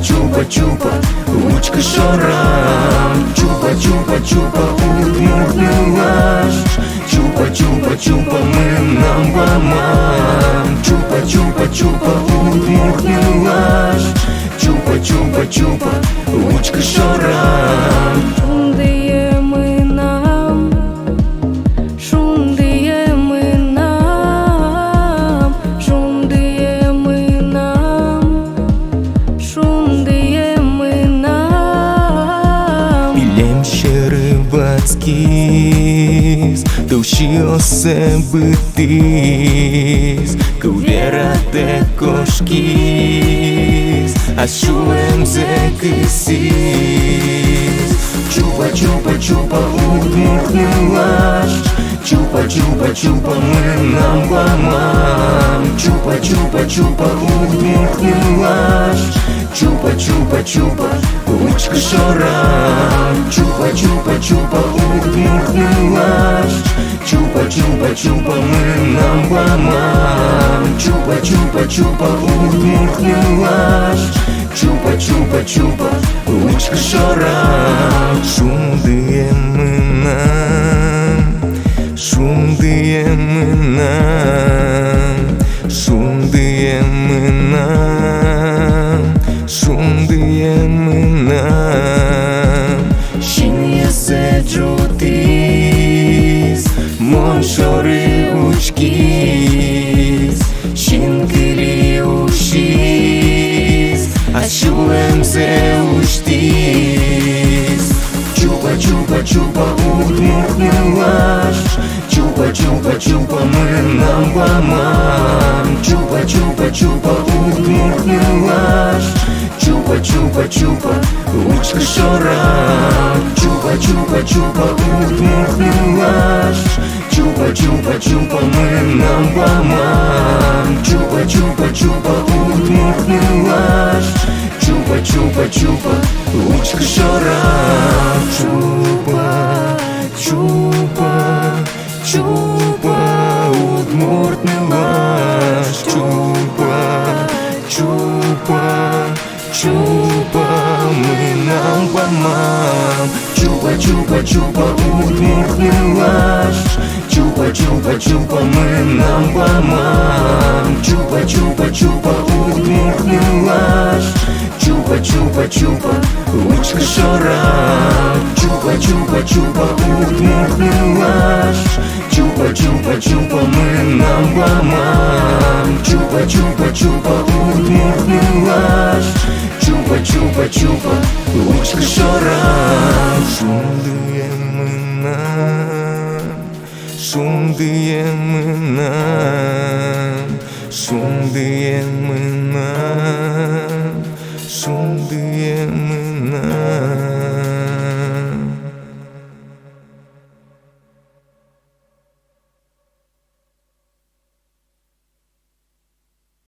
чупа-чупа-чупа, ручка шарам. Чупа-чупа-чупа, удмуртнылаш. Чупа-чупа-чупа, мы number one. Чупа-чупа-чупа, удмуртнылаш. Чупа-чупа-чупа, ручка шарам. Tăușiose bătis, Căuverate coșchis, Așuem zecăsis. Чупа-чупа-чупа, удмуртнылаш. Чупа-чупа-чупа, мы number one. Чупа-чупа-чупа, удмуртнылаш. Чупа-чупа-чупа, ручка шарам. Чупа-чупа-чупа, удмуртнылаш. Чупа-чупа-чупа, мы number one. Чупа-чупа-чупа, удмуртнылаш. Чупа-чупа-чупа, ручка шарам. Шумдые мына, шумдые мына, шумдые мына, шумдые мына. Шинья седжутис, моншоры учкис, шингри ушис, Așuem zeuștis. Чупа-чупа-чупа, удмуртнылаш. Чупа-чупа-чупа, мы number one. Чупа-чупа-чупа, удмуртнылаш. Чупа-чупа-чупа, ручка шарам. Чупа-чупа-чупа, удмуртнылаш. Чупа-чупа-чупа, мы number one. Чупа-чупа-чупа, удмуртнылаш. Чупа-чупа-чупа, ручка шарам. Чупа-чупа, чупа, удмуртнылаш. Чупа-чупа, чупа, мы number one. Чупа-чупа-чупа, удмуртнылаш. Чупа-чупа-чупа, мы number one. Чупа-чупа-чупа, удмуртнылаш. Чупа-чупа-чупа, ручка шарам. Чупа-чупа-чупа, удмуртнылаш. Чупа-чупа-чупа, мы number one. Чупа-чупа-чупа, удмуртнылаш. Чупа-чупа-чупа, ручка шарам. Шумдые мына, шумдые мына, шумдые мына, шумдые мына.